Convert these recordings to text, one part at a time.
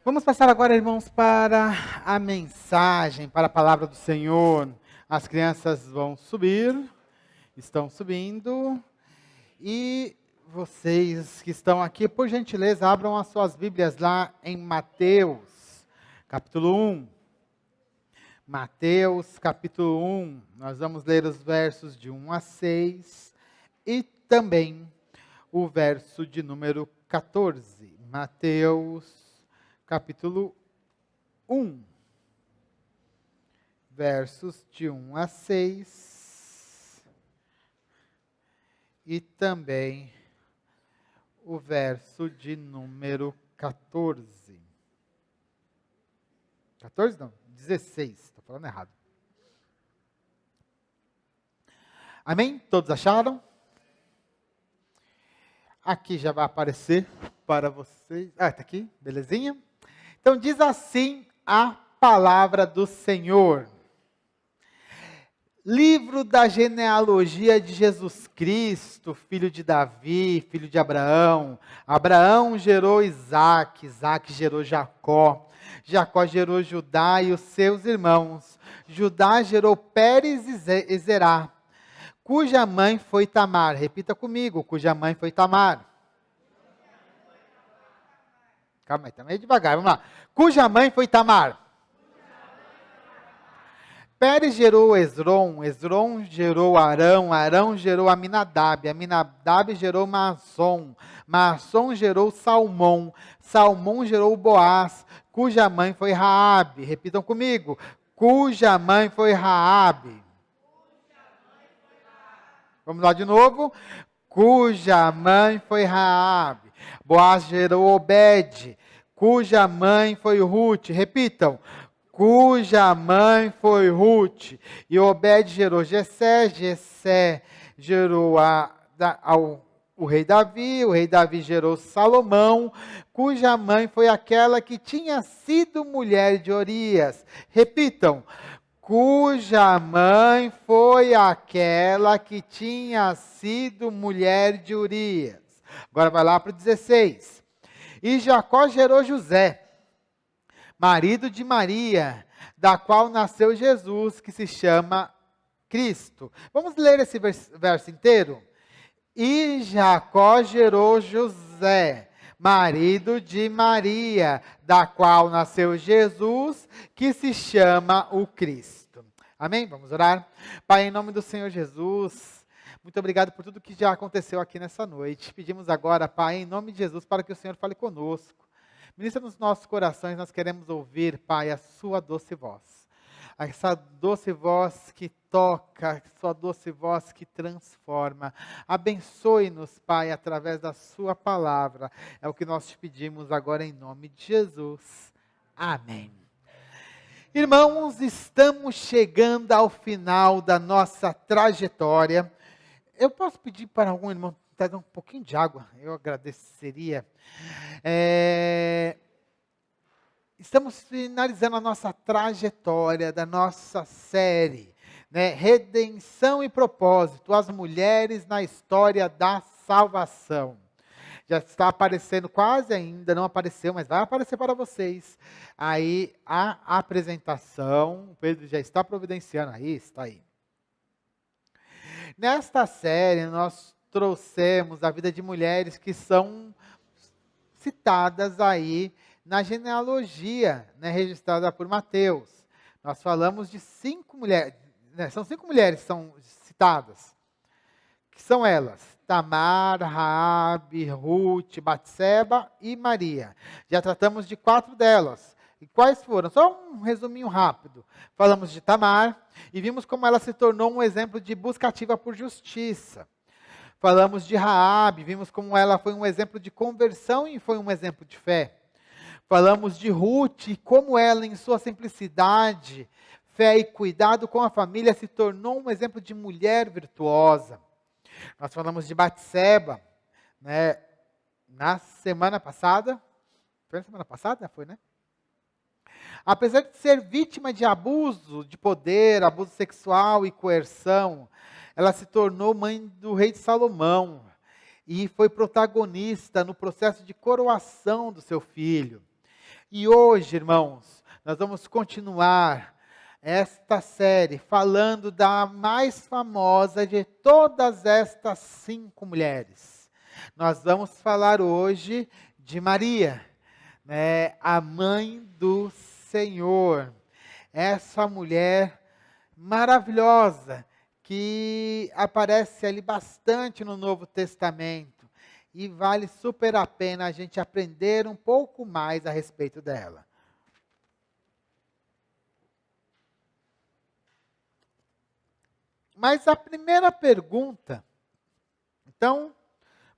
Vamos passar agora, irmãos, para a mensagem, para a palavra do Senhor. As crianças vão subir, estão subindo. E vocês que estão aqui, por gentileza, abram as suas Bíblias lá em Mateus, capítulo 1. Mateus, capítulo 1. Nós vamos ler os versos de 1 a 6 e também o verso de número 14. Mateus, capítulo 1, versos de 1 a 6, e também o verso de número 14. 14 não, 16, estou falando errado. Amém? Todos acharam? Aqui já vai aparecer para vocês. Ah, está aqui, belezinha? Então diz assim a palavra do Senhor. Livro da genealogia de Jesus Cristo, filho de Davi, filho de Abraão. Abraão gerou Isaque, Isaque gerou Jacó. Jacó gerou Judá e os seus irmãos. Judá gerou Pérez e Zerá, cuja mãe foi Tamar. Repita comigo, cuja mãe foi Tamar. Calma aí, tá meio devagar, vamos lá. Cuja mãe foi Tamar. Pérez gerou Esrom, Esrom gerou Arão, Arão gerou Aminadab, Aminadab gerou Maasson, Maasson gerou Salmão, Salmão gerou Boaz, cuja mãe foi Raabe. Repitam comigo, cuja mãe foi Raabe. Vamos lá de novo. Cuja mãe foi Raabe. Boaz gerou Obed, cuja mãe foi Ruth. Repitam. Cuja mãe foi Ruth. E Obed gerou Jessé, Jessé gerou o rei Davi gerou Salomão, cuja mãe foi aquela que tinha sido mulher de Urias. Repitam. Cuja mãe foi aquela que tinha sido mulher de Urias. Agora vai lá para o 16. E Jacó gerou José, marido de Maria, da qual nasceu Jesus, que se chama Cristo. Vamos ler esse verso inteiro? E Jacó gerou José, marido de Maria, da qual nasceu Jesus, que se chama o Cristo. Amém? Vamos orar? Pai, em nome do Senhor Jesus, muito obrigado por tudo que já aconteceu aqui nessa noite. Pedimos agora, Pai, em nome de Jesus, para que o Senhor fale conosco. Ministra nos nossos corações, nós queremos ouvir, Pai, a sua doce voz. Essa doce voz que toca, sua doce voz que transforma. Abençoe-nos, Pai, através da sua palavra. É o que nós te pedimos agora em nome de Jesus. Amém. Irmãos, estamos chegando ao final da nossa trajetória. Eu posso pedir para algum irmão trazer um pouquinho de água? Eu agradeceria. Estamos finalizando a nossa trajetória da nossa série, né? Redenção e propósito, as mulheres na história da salvação. Já está aparecendo, quase ainda não apareceu, mas vai aparecer para vocês. Aí a apresentação, o Pedro já está providenciando, aí está aí. Nesta série nós trouxemos a vida de mulheres que são citadas aí na genealogia, né, registrada por Mateus. Nós falamos de 5 mulheres, né, são 5 mulheres que são citadas, que são elas: Tamar, Raabe, Ruth, Batseba e Maria. Já tratamos de 4 delas. E quais foram? Só um resuminho rápido. Falamos de Tamar e vimos como ela se tornou um exemplo de busca ativa por justiça. Falamos de Raabe, vimos como ela foi um exemplo de conversão e foi um exemplo de fé. Falamos de Ruth e como ela, em sua simplicidade, fé e cuidado com a família, se tornou um exemplo de mulher virtuosa. Nós falamos de Batseba, né, na semana passada. Foi na semana passada? Foi, né? Apesar de ser vítima de abuso de poder, abuso sexual e coerção, ela se tornou mãe do rei Salomão e foi protagonista no processo de coroação do seu filho. E hoje, irmãos, nós vamos continuar esta série falando da mais famosa de todas estas 5 mulheres. Nós vamos falar hoje de Maria, né, a mãe do Senhor. Essa mulher maravilhosa que aparece ali bastante no Novo Testamento e vale super a pena a gente aprender um pouco mais a respeito dela. Mas a primeira pergunta, então,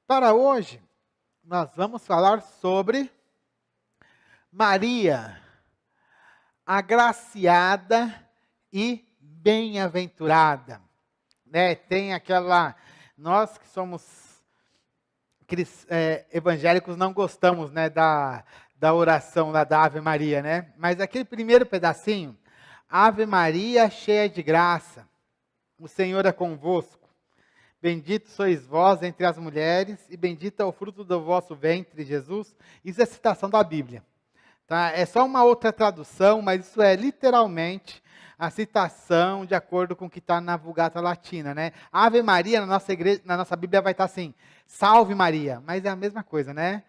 para hoje, nós vamos falar sobre Maria, agraciada e bem-aventurada. Né? Tem aquela, nós que somos evangélicos não gostamos, né, da oração lá da Ave Maria, né? Mas aquele primeiro pedacinho, Ave Maria cheia de graça, o Senhor é convosco, bendito sois vós entre as mulheres e bendito é o fruto do vosso ventre, Jesus. Isso é citação da Bíblia. Tá? É só uma outra tradução, mas isso é literalmente a citação de acordo com o que está na Vulgata Latina, né? Ave Maria, na nossa igreja, na nossa Bíblia vai estar assim, Salve Maria, mas é a mesma coisa, né?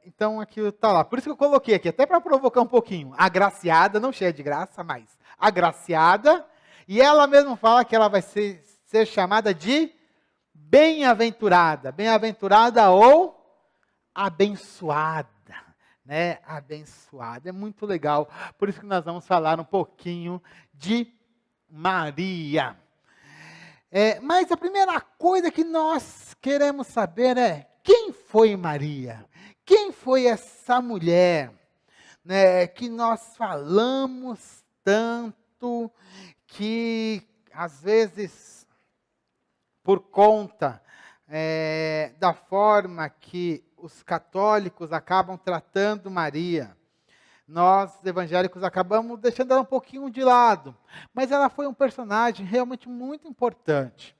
Então aqui está lá. Por isso que eu coloquei aqui, até para provocar um pouquinho. Agraciada, não cheia de graça, mas agraciada. E ela mesma fala que ela vai ser chamada de bem-aventurada. Bem-aventurada ou abençoada. Né, abençoada, é muito legal, por isso que nós vamos falar um pouquinho de Maria. Mas a primeira coisa que nós queremos saber é, quem foi Maria? Quem foi essa mulher, né, que nós falamos tanto, que às vezes, por conta da forma que os católicos acabam tratando Maria, nós evangélicos acabamos deixando ela um pouquinho de lado, mas ela foi um personagem realmente muito importante.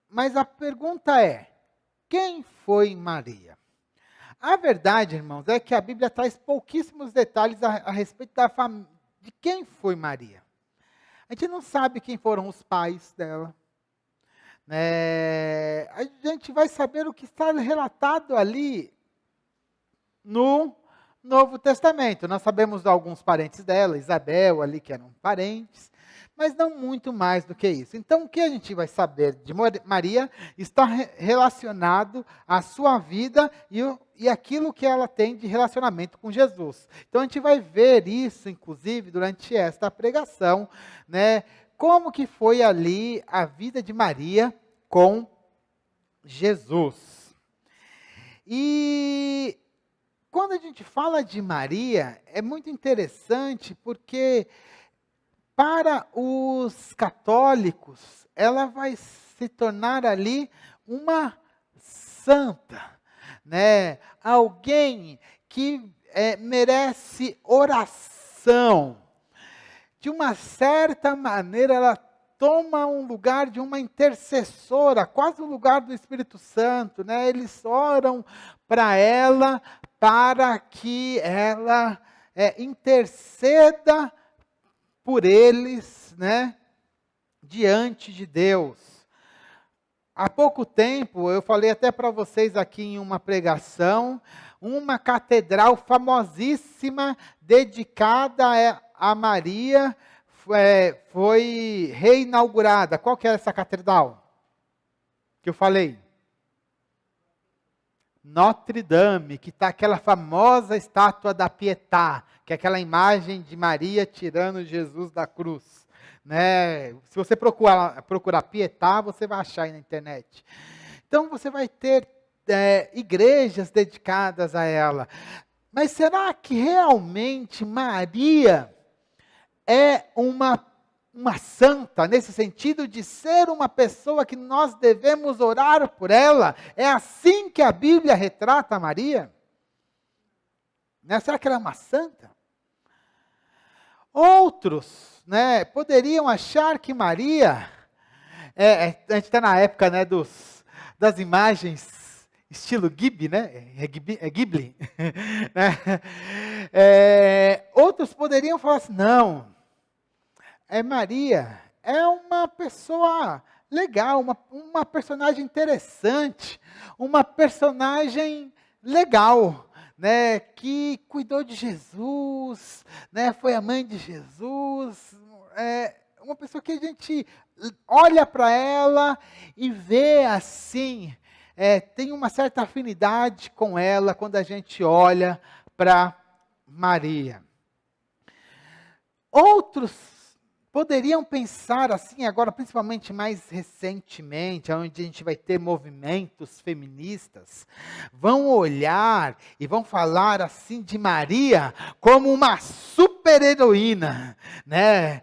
Mas a pergunta é, quem foi Maria? A verdade, irmãos, é que a Bíblia traz pouquíssimos detalhes a respeito de quem foi Maria. A gente não sabe quem foram os pais dela. A gente vai saber o que está relatado ali no Novo Testamento. Nós sabemos de alguns parentes dela, Isabel ali, que eram parentes, mas não muito mais do que isso. Então, o que a gente vai saber de Maria está relacionado à sua vida e aquilo que ela tem de relacionamento com Jesus. Então, a gente vai ver isso, inclusive, durante esta pregação, né? Como que foi ali a vida de Maria com Jesus. E quando a gente fala de Maria, é muito interessante porque para os católicos, ela vai se tornar ali uma santa, né? Alguém que merece oração. De uma certa maneira, ela toma um lugar de uma intercessora, quase o lugar do Espírito Santo, né? Eles oram para ela, para que ela interceda por eles, né? Diante de Deus. Há pouco tempo, eu falei até para vocês aqui em uma pregação, uma catedral famosíssima, dedicada a Maria, foi reinaugurada. Qual que é essa catedral que eu falei? Notre Dame, que está aquela famosa estátua da Pietà, que é aquela imagem de Maria tirando Jesus da cruz. Né? Se você procurar Pietà, você vai achar aí na internet. Então você vai ter igrejas dedicadas a ela. Mas será que realmente Maria é uma santa, nesse sentido de ser uma pessoa que nós devemos orar por ela? É assim que a Bíblia retrata Maria? Né? Será que ela é uma santa? Outros, né, poderiam achar que Maria, a gente está na época, né, das imagens estilo Ghibli, né? É Ghibli. Né? Outros poderiam falar assim, não, Maria é uma pessoa legal, uma personagem interessante, uma personagem legal, né, que cuidou de Jesus, né, foi a mãe de Jesus, uma pessoa que a gente olha para ela e vê assim, tem uma certa afinidade com ela quando a gente olha para Maria. Outros poderiam pensar assim, agora principalmente mais recentemente, onde a gente vai ter movimentos feministas, vão olhar e vão falar assim de Maria como uma super-heroína, né?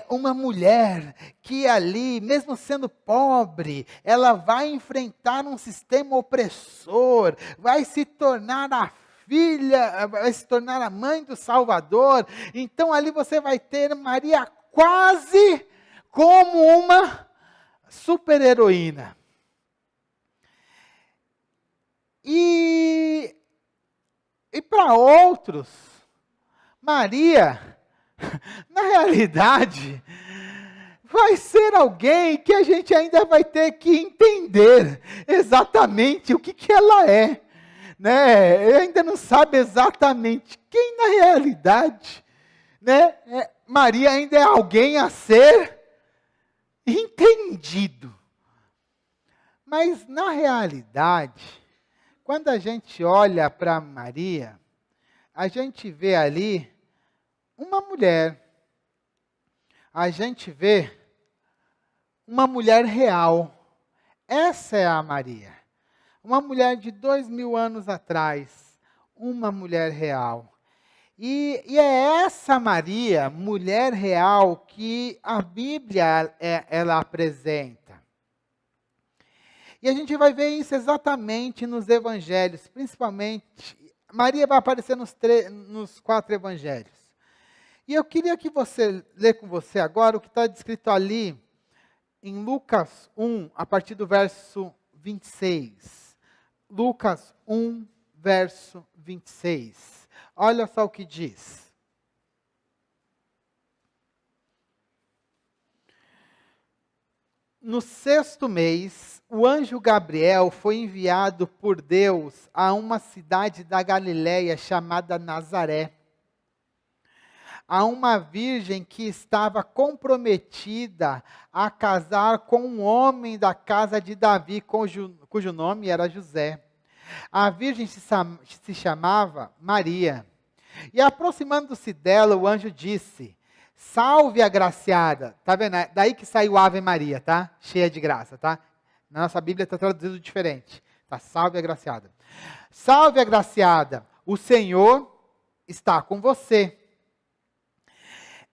Uma mulher que ali, mesmo sendo pobre, ela vai enfrentar um sistema opressor, vai se tornar a filha, vai se tornar a mãe do Salvador. Então ali você vai ter Maria quase como uma super-heroína. E para outros, Maria, na realidade, vai ser alguém que a gente ainda vai ter que entender exatamente o que ela é. Né? Ainda não sabe exatamente quem na realidade, né? Maria ainda é alguém a ser entendido. Mas na realidade, quando a gente olha para Maria, a gente vê ali uma mulher. A gente vê uma mulher real. Essa é a Maria. Uma mulher de 2000 anos atrás. Uma mulher real. E é essa Maria, mulher real, que a Bíblia ela apresenta. E a gente vai ver isso exatamente nos evangelhos, principalmente. Maria vai aparecer nos 4 evangelhos. E eu queria que você lê com você agora o que está descrito ali em Lucas 1, a partir do verso 26. Lucas 1, verso 26. Olha só o que diz. No 6º mês, o anjo Gabriel foi enviado por Deus a uma cidade da Galiléia chamada Nazaré, a uma virgem que estava comprometida a casar com um homem da casa de Davi, cujo nome era José. A virgem se chamava Maria. E aproximando-se dela, o anjo disse: salve, agraciada. Tá vendo? É daí que saiu Ave Maria, tá? Cheia de graça, tá? Na nossa Bíblia está traduzido diferente. Tá? Salve, agraciada. Salve, agraciada. O Senhor está com você.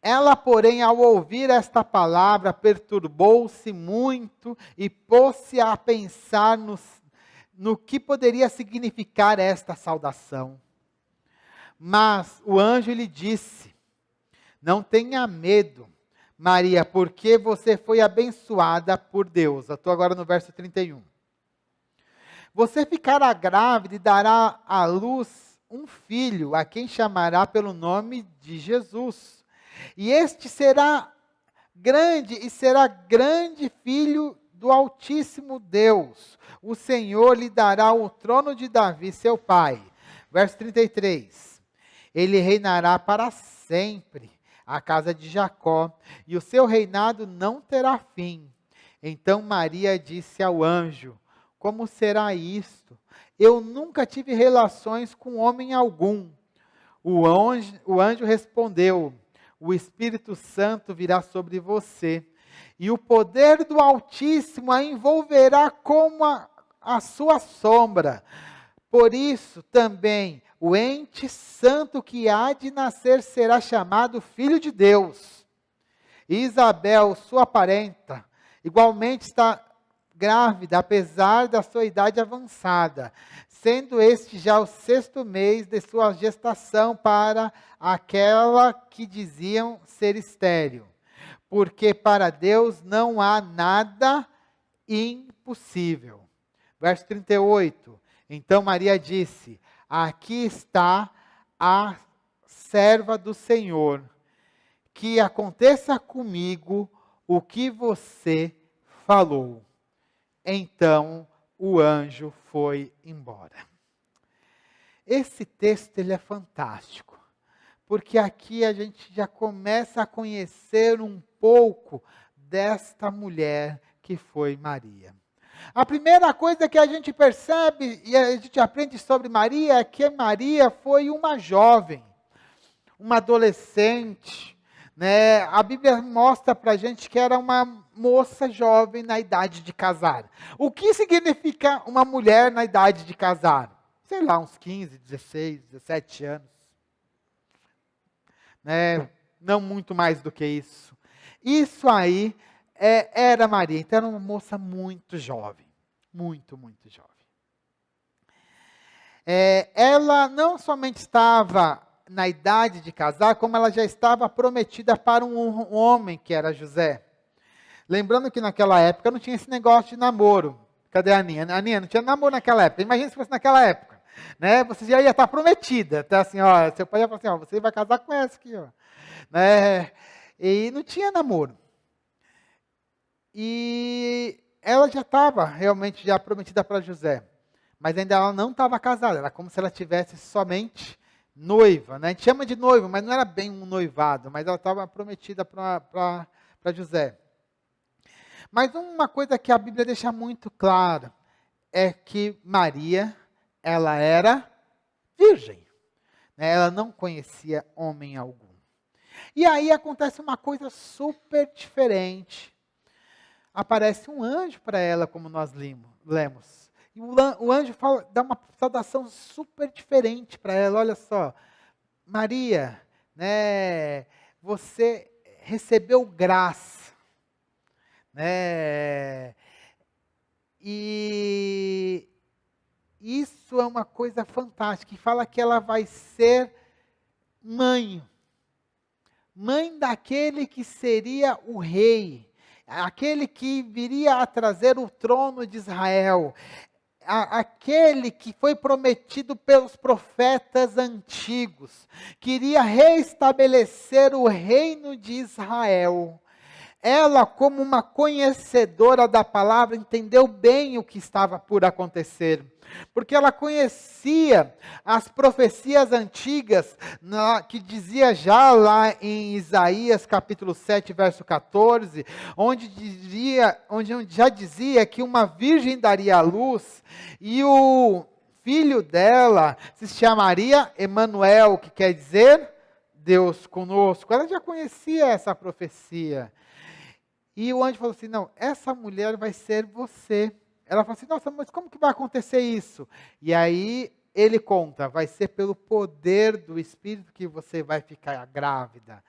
Ela, porém, ao ouvir esta palavra, perturbou-se muito e pôs-se a pensar no que poderia significar esta saudação. Mas o anjo lhe disse: não tenha medo, Maria, porque você foi abençoada por Deus. Eu estou agora no verso 31. Você ficará grávida e dará à luz um filho, a quem chamará pelo nome de Jesus. E este será grande, e será grande filho do Altíssimo Deus. O Senhor lhe dará o trono de Davi, seu pai. Verso 33. Ele reinará para sempre, a casa de Jacó, e o seu reinado não terá fim. Então Maria disse ao anjo: como será isto? Eu nunca tive relações com homem algum. O anjo respondeu: o Espírito Santo virá sobre você, e o poder do Altíssimo a envolverá como a sua sombra. Por isso também o ente santo que há de nascer será chamado Filho de Deus. E Isabel, sua parenta, igualmente está grávida, apesar da sua idade avançada, sendo este já o 6º mês de sua gestação para aquela que diziam ser estéril. Porque para Deus não há nada impossível. Verso 38. Então Maria disse: aqui está a serva do Senhor, que aconteça comigo o que você falou. Então o anjo foi embora. Esse texto ele é fantástico, porque aqui a gente já começa a conhecer um pouco desta mulher que foi Maria. A primeira coisa que a gente percebe e a gente aprende sobre Maria é que Maria foi uma jovem, uma adolescente, né? A Bíblia mostra para a gente que era uma moça jovem na idade de casar. O que significa uma mulher na idade de casar? Sei lá, uns 15, 16, 17 anos. Né? Não muito mais do que isso. Isso aí era Maria. Então era uma moça muito jovem. Muito, muito jovem. Ela não somente estava na idade de casar, como ela já estava prometida para um homem que era José. Lembrando que naquela época não tinha esse negócio de namoro. Cadê a Aninha? Aninha, não tinha namoro naquela época. Imagina se fosse naquela época. Né? Você já ia estar prometida. Até assim, ó, seu pai ia falar assim, ó, você vai casar com essa aqui. Ó. Né? E não tinha namoro. E ela já estava realmente já prometida para José. Mas ainda ela não estava casada. Era como se ela tivesse somente noiva. Né? A gente chama de noiva, mas não era bem um noivado. Mas ela estava prometida para José. Mas uma coisa que a Bíblia deixa muito clara é que Maria, ela era virgem. Né? Ela não conhecia homem algum. E aí acontece uma coisa super diferente. Aparece um anjo para ela, como nós lemos. E o anjo dá uma saudação super diferente para ela. Olha só, Maria, né, você recebeu graça. Né? E isso é uma coisa fantástica. E fala que ela vai ser mãe daquele que seria o rei, aquele que viria a trazer o trono de Israel, aquele que foi prometido pelos profetas antigos, que iria reestabelecer o reino de Israel. Ela, como uma conhecedora da palavra, entendeu bem o que estava por acontecer. Porque ela conhecia as profecias antigas, que dizia já lá em Isaías capítulo 7, verso 14, onde já dizia que uma virgem daria à luz, e o filho dela se chamaria Emanuel, que quer dizer Deus conosco. Ela já conhecia essa profecia. E o anjo falou assim, não, essa mulher vai ser você. Ela falou assim, nossa, mas como que vai acontecer isso? E aí ele conta, vai ser pelo poder do Espírito que você vai ficar grávida.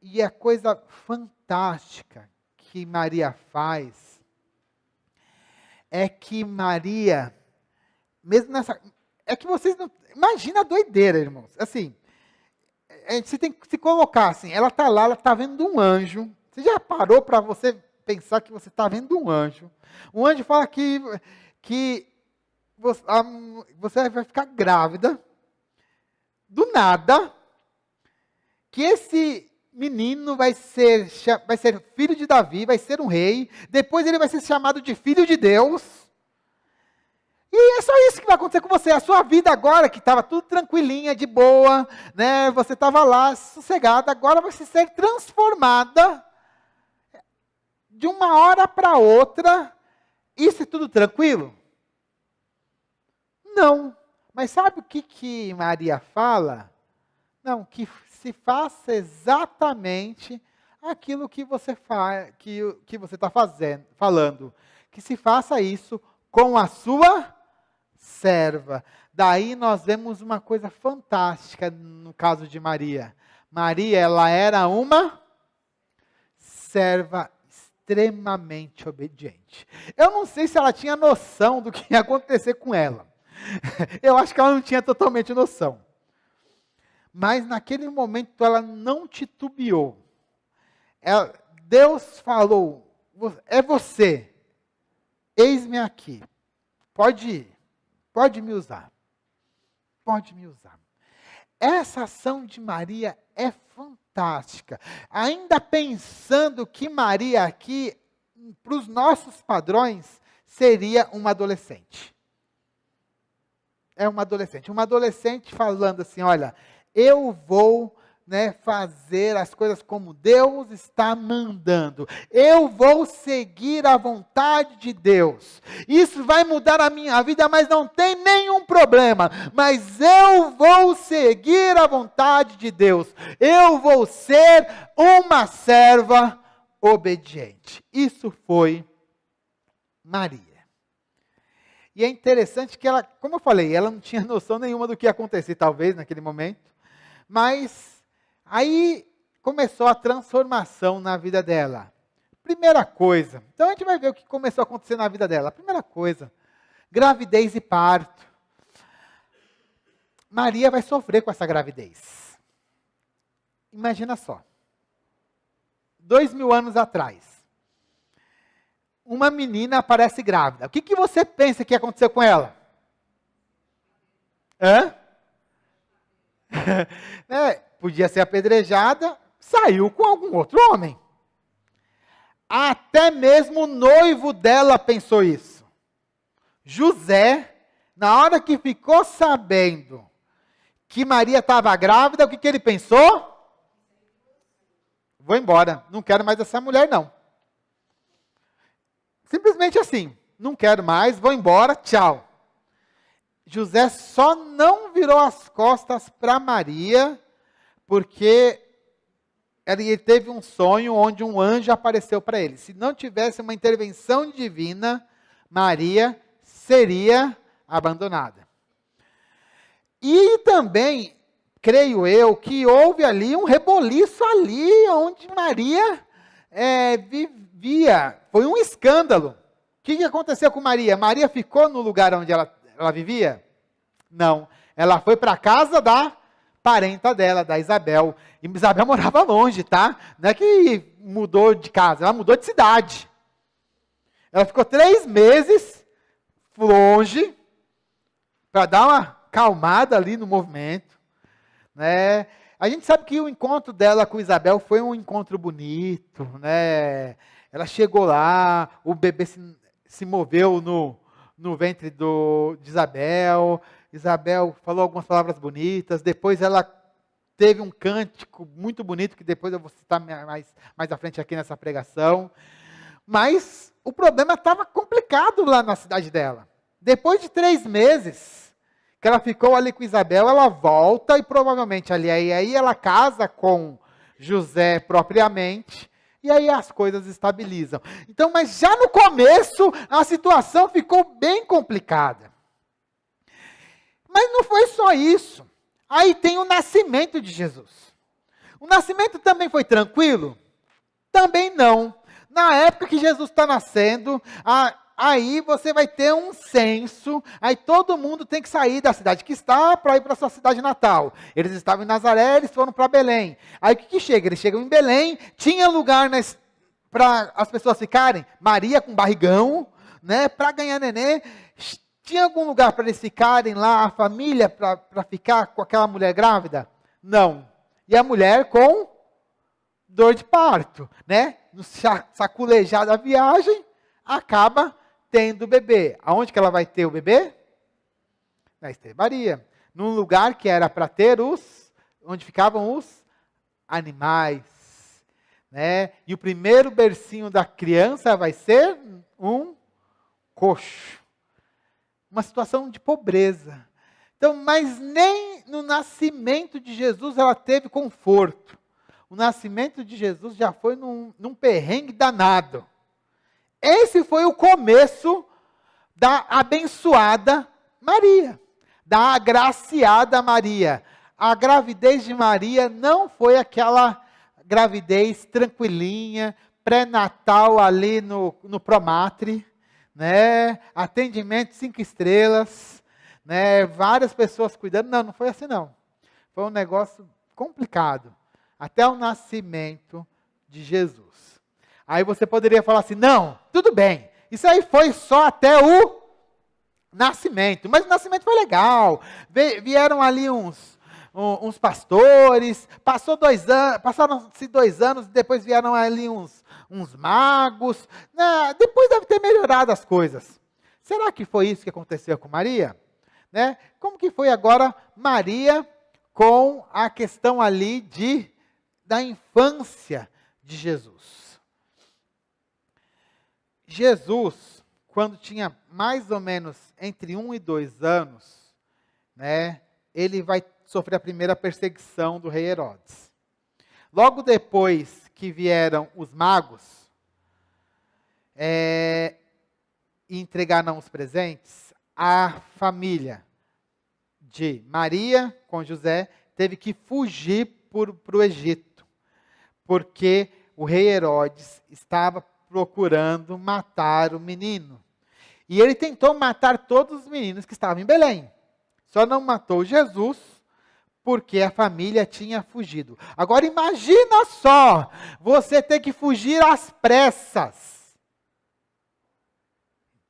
E a coisa fantástica que Maria faz é que Maria, mesmo nessa... É que vocês não... Imagina a doideira, irmãos. Assim, você tem que se colocar assim, ela está lá, ela está vendo um anjo. Você já parou para você pensar que você está vendo um anjo? Um anjo fala que você vai ficar grávida, do nada, que esse menino vai ser filho de Davi, vai ser um rei, depois ele vai ser chamado de filho de Deus. E é só isso que vai acontecer com você. A sua vida agora, que estava tudo tranquilinha, de boa, né? Você estava lá, sossegada, agora vai ser transformada de uma hora para outra. Isso é tudo tranquilo? Não. Mas sabe o que Maria fala? Não, que se faça exatamente aquilo que você que você está falando. Que se faça isso com a sua serva. Daí nós vemos uma coisa fantástica no caso de Maria. Maria, ela era uma serva extremamente obediente. Eu não sei se ela tinha noção do que ia acontecer com ela. Eu acho que ela não tinha totalmente noção. Mas naquele momento ela não titubeou. Deus falou, é você, eis-me aqui. pode ir, pode me usar, pode me usar. Essa ação de Maria é fantástica. Ainda pensando que Maria aqui, para os nossos padrões, seria uma adolescente. É uma adolescente falando assim, olha, eu vou fazer as coisas como Deus está mandando. Eu vou seguir a vontade de Deus. Isso vai mudar a minha vida, mas não tem nenhum problema. Mas eu vou seguir a vontade de Deus. Eu vou ser uma serva obediente. Isso foi Maria. E é interessante que ela, como eu falei, ela não tinha noção nenhuma do que ia acontecer, talvez, naquele momento. Mas aí começou a transformação na vida dela. Primeira coisa, então a gente vai ver o que começou a acontecer na vida dela. Primeira coisa, gravidez e parto. Maria vai sofrer com essa gravidez. Imagina só, 2000 anos atrás, uma menina aparece grávida. O que você pensa que aconteceu com ela? Podia ser apedrejada, saiu com algum outro homem. Até mesmo o noivo dela pensou isso. José, na hora que ficou sabendo que Maria estava grávida, o que ele pensou? Vou embora, não quero mais essa mulher não. Simplesmente assim, não quero mais, vou embora, tchau. José só não virou as costas para Maria, porque ele teve um sonho onde um anjo apareceu para ele. Se não tivesse uma intervenção divina, Maria seria abandonada. E também, creio eu, que houve ali um reboliço ali onde Maria vivia. Foi um escândalo. O que aconteceu com Maria? Maria ficou no lugar onde ela vivia? Não. Ela foi para a casa da parenta dela, da Isabel. E Isabel morava longe, tá? Não é que mudou de casa, ela mudou de cidade. Ela ficou 3 meses longe, para dar uma calmada ali no movimento. Né? A gente sabe que o encontro dela com Isabel foi um encontro bonito. Né? Ela chegou lá, o bebê se moveu no ventre de Isabel. Isabel falou algumas palavras bonitas, depois ela teve um cântico muito bonito, que depois eu vou citar mais à frente aqui nessa pregação. Mas o problema estava complicado lá na cidade dela. Depois de 3 meses que ela ficou ali com Isabel, ela volta e provavelmente aí ela casa com José propriamente, e aí as coisas estabilizam. Então, mas já no começo, a situação ficou bem complicada. Mas não foi só isso. Aí tem o nascimento de Jesus. O nascimento também foi tranquilo? Também não. Na época que Jesus está nascendo, aí você vai ter um censo, aí todo mundo tem que sair da cidade que está para ir para a sua cidade natal. Eles estavam em Nazaré, eles foram para Belém. Aí o que chega? Eles chegam em Belém, tinha lugar para as pessoas ficarem? Maria com barrigão, né, para ganhar neném. Tinha algum lugar para eles ficarem lá, a família, para ficar com aquela mulher grávida? Não. E a mulher com dor de parto, né? No saculejar da viagem, acaba tendo o bebê. Aonde que ela vai ter o bebê? Na estrebaria. Num lugar que era para ter onde ficavam os animais. Né? E o primeiro bercinho da criança vai ser um coxo. Uma situação de pobreza. Então, mas nem no nascimento de Jesus ela teve conforto. O nascimento de Jesus já foi num perrengue danado. Esse foi o começo da abençoada Maria, da agraciada Maria. A gravidez de Maria não foi aquela gravidez tranquilinha, pré-natal ali no Promatre, né? Atendimento 5 estrelas, né? Várias pessoas cuidando. Não foi assim não. Foi um negócio complicado, até o nascimento de Jesus. Aí você poderia falar assim, não, tudo bem, isso aí foi só até o nascimento. Mas o nascimento foi legal. Vieram ali uns pastores, passaram-se 2 anos, depois vieram ali uns magos. Né? Depois deve ter melhorado as coisas. Será que foi isso que aconteceu com Maria? Né? Como que foi agora Maria com a questão ali da infância de Jesus? Jesus, quando tinha mais ou menos entre 1 e 2 anos, né, ele vai sofrer a primeira perseguição do rei Herodes. Logo depois que vieram os magos e entregaram os presentes, a família de Maria com José teve que fugir para o Egito, porque o rei Herodes estava procurando matar o menino. E ele tentou matar todos os meninos que estavam em Belém. Só não matou Jesus, porque a família tinha fugido. Agora imagina só, você ter que fugir às pressas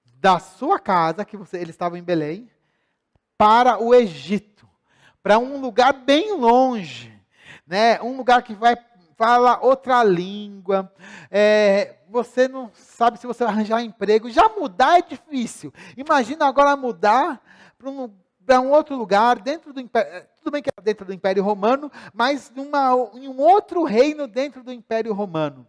da sua casa, eles estavam em Belém, para o Egito, para um lugar bem longe, né? Um lugar que fala outra língua, você não sabe se você vai arranjar emprego, já mudar é difícil. Imagina agora mudar para um outro lugar, dentro do Império, tudo bem que é dentro do Império Romano, mas em um outro reino dentro do Império Romano.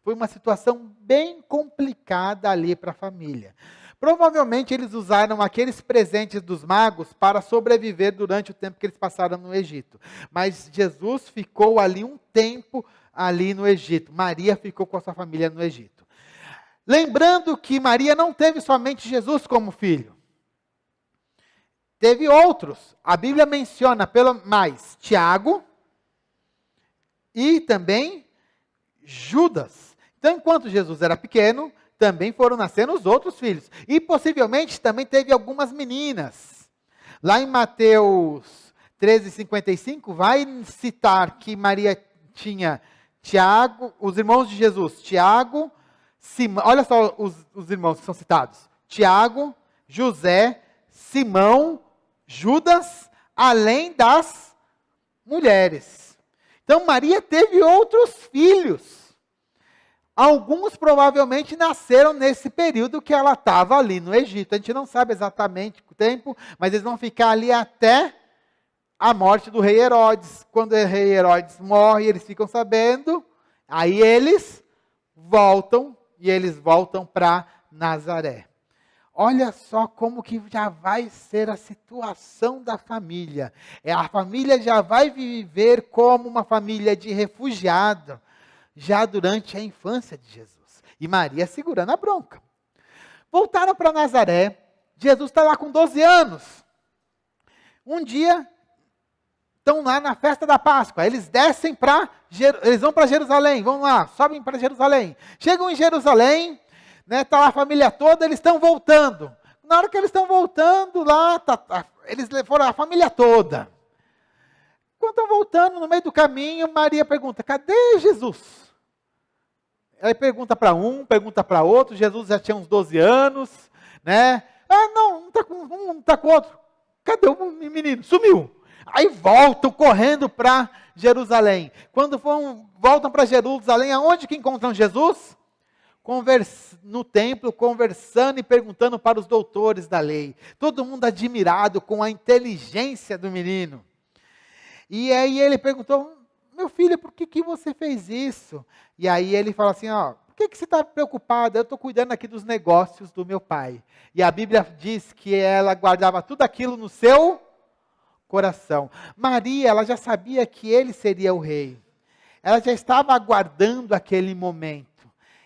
Foi uma situação bem complicada ali para a família. Provavelmente eles usaram aqueles presentes dos magos para sobreviver durante o tempo que eles passaram no Egito. Mas Jesus ficou ali um tempo ali no Egito. Maria ficou com a sua família no Egito. Lembrando que Maria não teve somente Jesus como filho. Teve outros. A Bíblia menciona mais Tiago e também Judas. Então, enquanto Jesus era pequeno, também foram nascendo os outros filhos. E possivelmente também teve algumas meninas. Lá em Mateus 13:55, vai citar que Maria tinha Tiago, os irmãos de Jesus, Tiago, Simão, olha só os irmãos que são citados. Tiago, José, Simão, Judas, além das mulheres. Então Maria teve outros filhos. Alguns provavelmente nasceram nesse período que ela estava ali no Egito. A gente não sabe exatamente o tempo, mas eles vão ficar ali até a morte do rei Herodes. Quando o rei Herodes morre, eles ficam sabendo, aí eles voltam para Nazaré. Olha só como que já vai ser a situação da família. A família já vai viver como uma família de refugiado, já durante a infância de Jesus. E Maria segurando a bronca. Voltaram para Nazaré. Jesus está lá com 12 anos. Um dia, estão lá na festa da Páscoa. Eles eles vão para Jerusalém. Vão lá, sobem para Jerusalém. Chegam em Jerusalém, né, está lá a família toda, eles estão voltando. Na hora que eles estão voltando lá, eles foram a família toda. Quando estão voltando, no meio do caminho, Maria pergunta, cadê Jesus? Ela pergunta para um, pergunta para outro, Jesus já tinha uns 12 anos, né? Não está com um, não está com o outro. Cadê o menino? Sumiu. Aí voltam correndo para Jerusalém. Quando voltam para Jerusalém, aonde que encontram Jesus? No templo, conversando e perguntando para os doutores da lei. Todo mundo admirado com a inteligência do menino. E aí ele perguntou, meu filho, por que você fez isso? E aí ele fala assim, por que você está preocupado? Eu estou cuidando aqui dos negócios do meu pai. E a Bíblia diz que ela guardava tudo aquilo no seu coração. Maria, ela já sabia que ele seria o rei. Ela já estava aguardando aquele momento.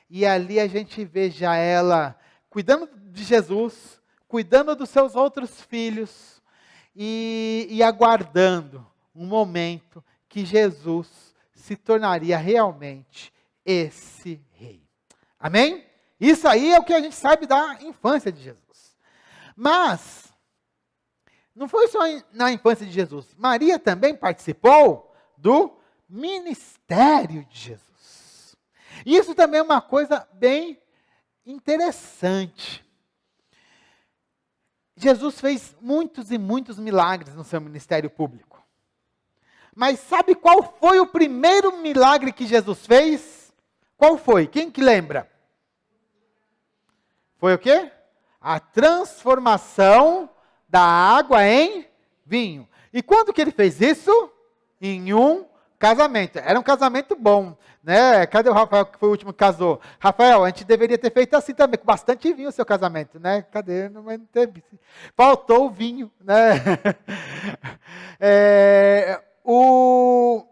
E ali a gente vê já ela cuidando de Jesus, cuidando dos seus outros filhos e aguardando um momento que Jesus se tornaria realmente esse rei. Amém? Isso aí é o que a gente sabe da infância de Jesus. Mas, não foi só na infância de Jesus. Maria também participou do ministério de Jesus. Isso também é uma coisa bem interessante. Jesus fez muitos e muitos milagres no seu ministério público. Mas sabe qual foi o primeiro milagre que Jesus fez? Qual foi? Quem que lembra? Foi o quê? A transformação da água em vinho. E quando que ele fez isso? Em um casamento. Era um casamento bom, né? Cadê o Rafael, que foi o último que casou? Rafael, a gente deveria ter feito assim também, com bastante vinho o seu casamento, né? Cadê? Não teve. Faltou o vinho, né? O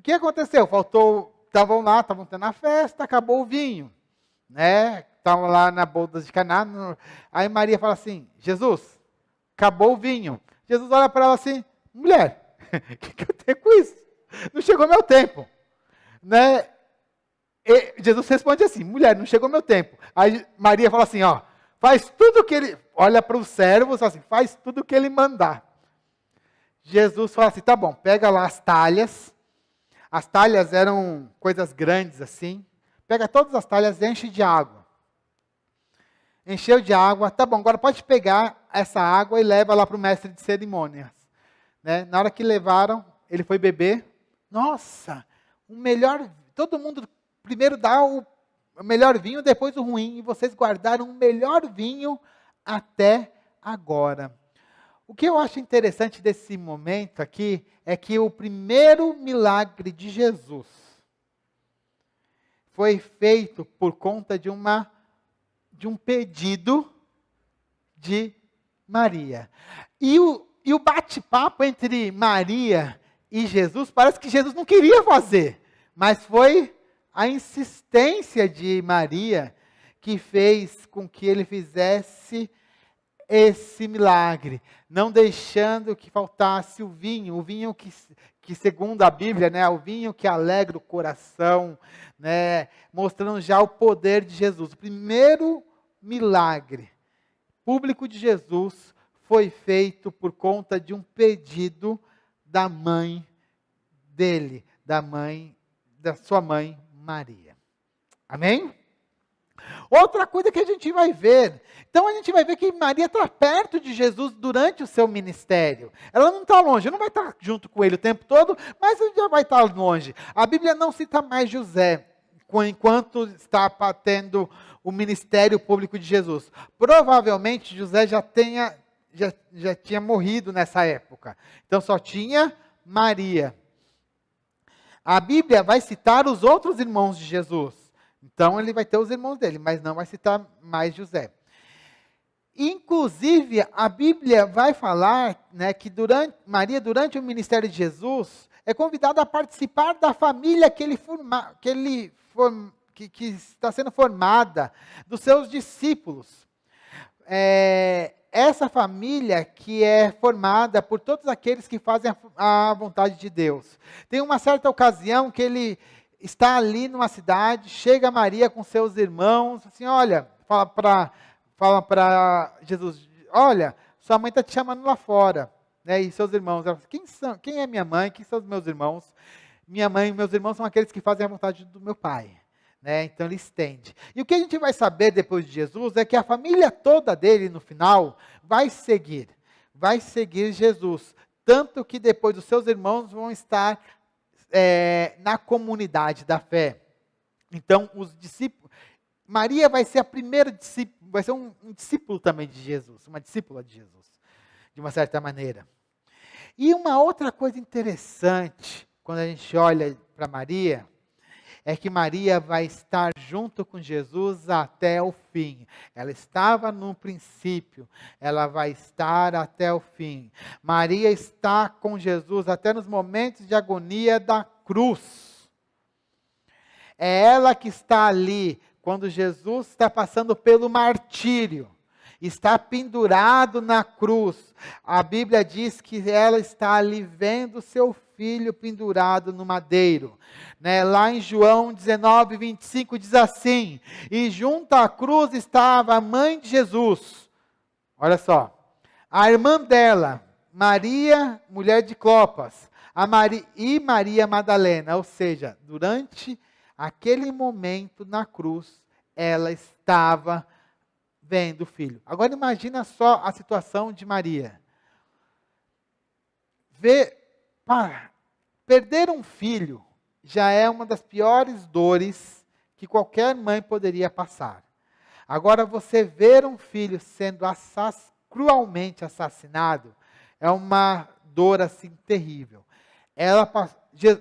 que aconteceu? Estavam tendo a festa, acabou o vinho, né? Estavam lá na boda de Caná. Aí Maria fala assim: Jesus, acabou o vinho. Jesus olha para ela assim: mulher, o que eu tenho com isso? Não chegou meu tempo, né? E Jesus responde assim: mulher, não chegou meu tempo. Aí Maria fala assim: ó, faz tudo que ele, olha para os servos, assim, faz tudo que ele mandar. Jesus fala assim: tá bom, pega lá as talhas. As talhas eram coisas grandes assim. Pega todas as talhas e enche de água. Encheu de água, tá bom, agora pode pegar essa água e leva lá para o mestre de cerimônias. Né? Na hora que levaram, ele foi beber. Nossa, o melhor, todo mundo primeiro dá o melhor vinho, depois o ruim, e vocês guardaram o melhor vinho até agora. O que eu acho interessante desse momento aqui é que o primeiro milagre de Jesus foi feito por conta de um pedido de Maria. E o bate-papo entre Maria e Jesus, parece que Jesus não queria fazer, mas foi a insistência de Maria que fez com que ele fizesse esse milagre, não deixando que faltasse o vinho que segundo a Bíblia, né, o vinho que alegra o coração, né, mostrando já o poder de Jesus. O primeiro milagre público de Jesus foi feito por conta de um pedido da mãe dele, da sua mãe Maria. Amém? Outra coisa que a gente vai ver, então a gente vai ver que Maria está perto de Jesus durante o seu ministério. Ela não está longe, não vai estar junto com ele o tempo todo, mas já vai estar longe. A Bíblia não cita mais José, enquanto está tendo o ministério público de Jesus. Provavelmente José já tinha morrido nessa época. Então só tinha Maria. A Bíblia vai citar os outros irmãos de Jesus. Então ele vai ter os irmãos dele, mas não vai citar mais José. Inclusive, a Bíblia vai falar, né, que Maria, durante o ministério de Jesus, é convidada a participar da família que está sendo formada, dos seus discípulos. Essa família que é formada por todos aqueles que fazem a vontade de Deus. Tem uma certa ocasião que ele está ali numa cidade, chega Maria com seus irmãos, assim, olha, fala para Jesus, olha, sua mãe está te chamando lá fora, né, e seus irmãos, ela fala, quem é minha mãe, quem são os meus irmãos? Minha mãe e meus irmãos são aqueles que fazem a vontade do meu pai. Né, então ele estende. E o que a gente vai saber depois de Jesus é que a família toda dele, no final, vai seguir Jesus. Tanto que depois os seus irmãos vão estar na comunidade da fé. Então, os discípulos, Maria vai ser a primeira discípula, vai ser um discípulo também de Jesus, uma discípula de Jesus, de uma certa maneira. E uma outra coisa interessante, quando a gente olha para Maria, é que Maria vai estar junto com Jesus até o fim. Ela estava no princípio, ela vai estar até o fim. Maria está com Jesus até nos momentos de agonia da cruz. É ela que está ali quando Jesus está passando pelo martírio. Está pendurado na cruz. A Bíblia diz que ela está ali vendo seu filho pendurado no madeiro. Né? Lá em João 19, 25 diz assim, e junto à cruz estava a mãe de Jesus. Olha só, a irmã dela, Maria, mulher de Clopas, e Maria Madalena. Ou seja, durante aquele momento na cruz, ela estava vendo o filho. Agora imagina só a situação de Maria. Perder um filho já é uma das piores dores que qualquer mãe poderia passar. Agora, você ver um filho sendo cruelmente assassinado é uma dor assim terrível.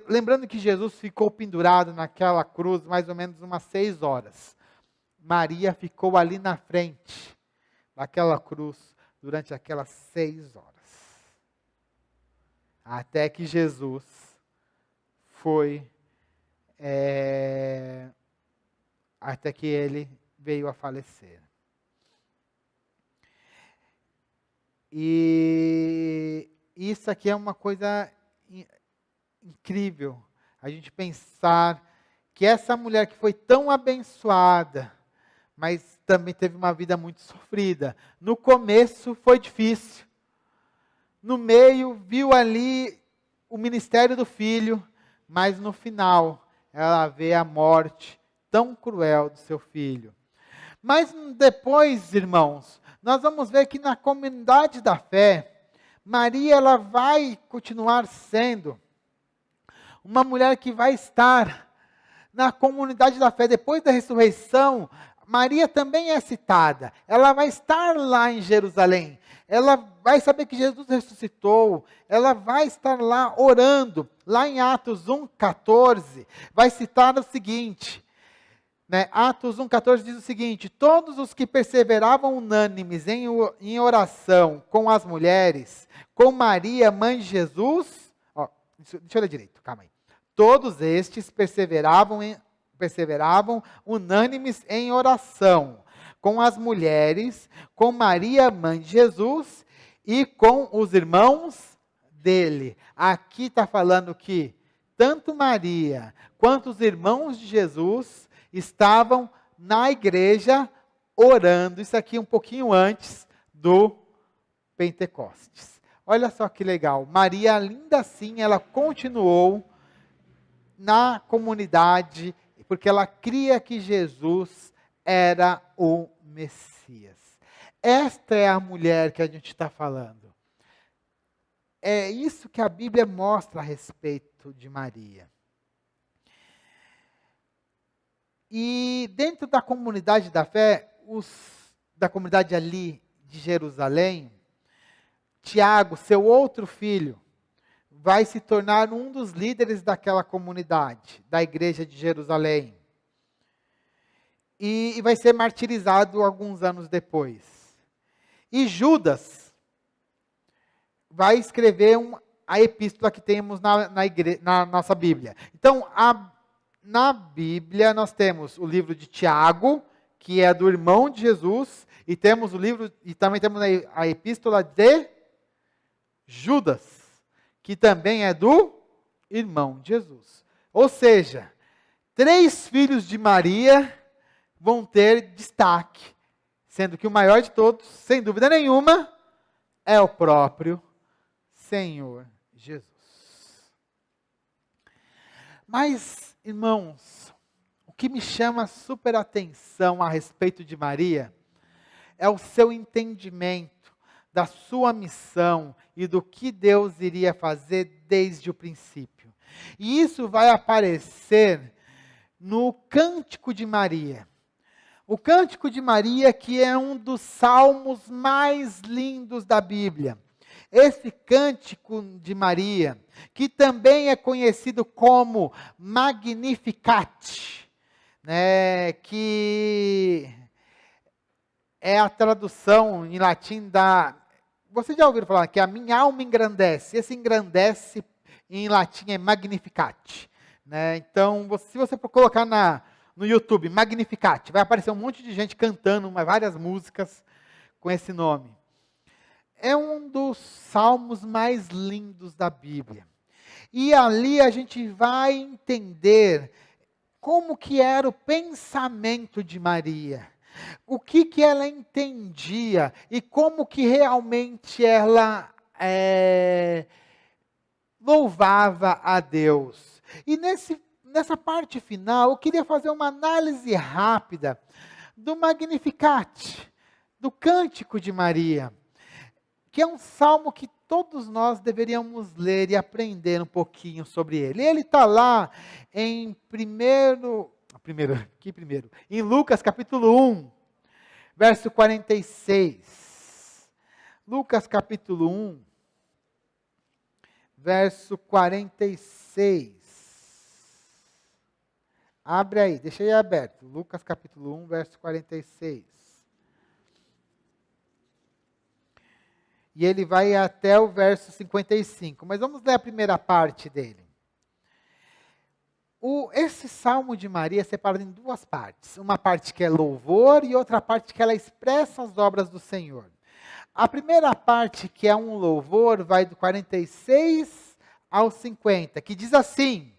Lembrando que Jesus ficou pendurado naquela cruz mais ou menos umas 6 horas. Maria ficou ali na frente daquela cruz durante aquelas 6 horas. Até que Jesus até que ele veio a falecer. E isso aqui é uma coisa incrível, a gente pensar que essa mulher que foi tão abençoada, mas também teve uma vida muito sofrida. No começo foi difícil. No meio viu ali o ministério do filho, mas no final ela vê a morte tão cruel do seu filho. Mas depois, irmãos, nós vamos ver que na comunidade da fé, Maria ela vai continuar sendo uma mulher que vai estar na comunidade da fé. Depois da ressurreição, Maria também é citada. Ela vai estar lá em Jerusalém. Ela vai saber que Jesus ressuscitou. Ela vai estar lá orando. Lá em Atos 1,14, vai citar o seguinte. Atos 1,14 diz o seguinte: todos os que perseveravam unânimes em oração com as mulheres, com Maria, mãe de Jesus. Deixa eu ler direito, calma aí. Todos estes perseveravam unânimes em oração com as mulheres, com Maria, mãe de Jesus, e com os irmãos dele. Aqui está falando que tanto Maria quanto os irmãos de Jesus estavam na igreja orando. Isso aqui um pouquinho antes do Pentecostes. Olha só que legal. Maria, ainda assim, ela continuou na comunidade, porque ela cria que Jesus era o Messias. Esta é a mulher que a gente está falando. É isso que a Bíblia mostra a respeito de Maria. E dentro da comunidade da fé, da comunidade ali de Jerusalém, Tiago, seu outro filho, vai se tornar um dos líderes daquela comunidade, da igreja de Jerusalém. E vai ser martirizado alguns anos depois. E Judas vai escrever a epístola que temos na nossa Bíblia. Então, na Bíblia nós temos o livro de Tiago, que é do irmão de Jesus, e também temos a epístola de Judas, que também é do irmão de Jesus. Ou seja, 3 filhos de Maria vão ter destaque, sendo que o maior de todos, sem dúvida nenhuma, é o próprio Senhor Jesus. Mas, irmãos, o que me chama super atenção a respeito de Maria é o seu entendimento da sua missão e do que Deus iria fazer desde o princípio. E isso vai aparecer no Cântico de Maria. O Cântico de Maria, que é um dos salmos mais lindos da Bíblia. Esse Cântico de Maria, que também é conhecido como Magnificat, que é a tradução em latim Vocês já ouviram falar que a minha alma engrandece? Esse engrandece em latim é Magnificat. Então, se você colocar no YouTube, Magnificat, vai aparecer um monte de gente cantando várias músicas com esse nome. É um dos salmos mais lindos da Bíblia. E ali a gente vai entender como que era o pensamento de Maria. O que ela entendia e como que realmente ela louvava a Deus. E nessa parte final, eu queria fazer uma análise rápida do Magnificat. do Cântico de Maria, que é um salmo que todos nós deveríamos ler e aprender um pouquinho sobre ele. Ele está lá em em Lucas capítulo 1, verso 46. Lucas capítulo 1, verso 46. Abre aí, deixa aí aberto. Lucas capítulo 1, verso 46. E ele vai até o verso 55. Mas vamos ler a primeira parte dele. Esse Salmo de Maria é separado em duas partes. Uma parte que é louvor e outra parte que ela expressa as obras do Senhor. A primeira parte, que é um louvor, vai do 46 ao 50, que diz assim: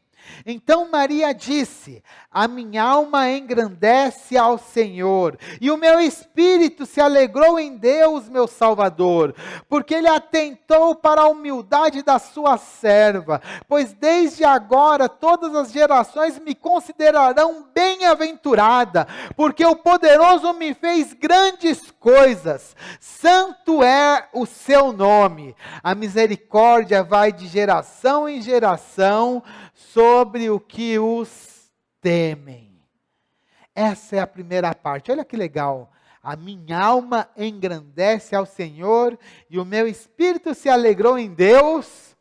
Então Maria disse: A minha alma engrandece ao Senhor, e o meu espírito se alegrou em Deus, meu Salvador, porque Ele atentou para a humildade da sua serva, pois desde agora todas as gerações me considerarão bem-aventurada, porque o poderoso me fez grandes coisas, santo é o seu nome, a misericórdia vai de geração em geração sobre o que os temem. Essa é a primeira parte. Olha que legal. A minha alma engrandece ao Senhor e o meu espírito se alegrou em Deus,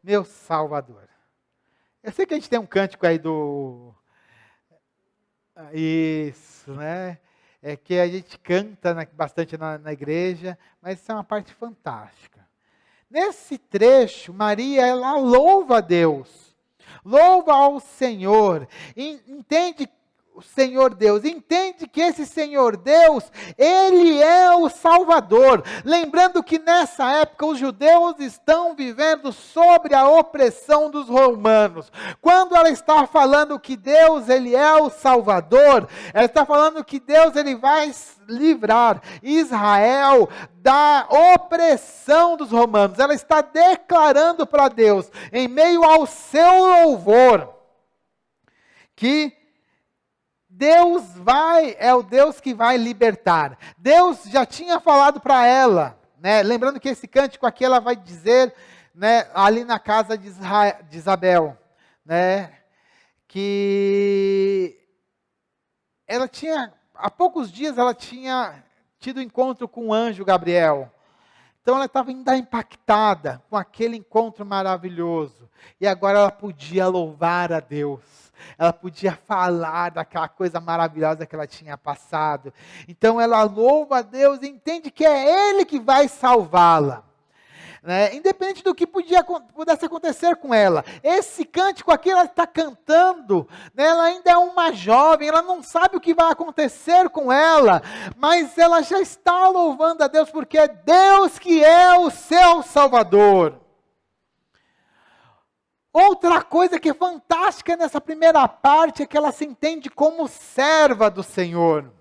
meu Salvador. Eu sei que a gente tem um cântico aí do... Isso, né? É que a gente canta bastante na igreja, mas isso é uma parte fantástica. Nesse trecho, Maria, ela louva a Deus. Louva ao Senhor, entende o Senhor Deus, entende que esse Senhor Deus, Ele é o Salvador. Lembrando que nessa época os judeus estão vivendo sobre a opressão dos romanos. Quando ela está falando que Deus, Ele é o Salvador, ela está falando que Deus, Ele vai livrar Israel da opressão dos romanos. Ela está declarando para Deus, em meio ao seu louvor, que Deus é o Deus que vai libertar. Deus já tinha falado para ela, né? Lembrando que esse cântico aqui ela vai dizer, né, ali na casa de Isabel, né, que ela tinha, há poucos dias ela tinha tido encontro com o anjo Gabriel. Então ela estava ainda impactada com aquele encontro maravilhoso. E agora ela podia louvar a Deus. Ela podia falar daquela coisa maravilhosa que ela tinha passado. Então ela louva a Deus e entende que é Ele que vai salvá-la. Né? Independente do que pudesse acontecer com ela. Esse cântico aqui ela está cantando, né? Ela ainda é uma jovem, ela não sabe o que vai acontecer com ela, mas ela já está louvando a Deus, porque é Deus que é o seu Salvador. Outra coisa que é fantástica nessa primeira parte é que ela se entende como serva do Senhor.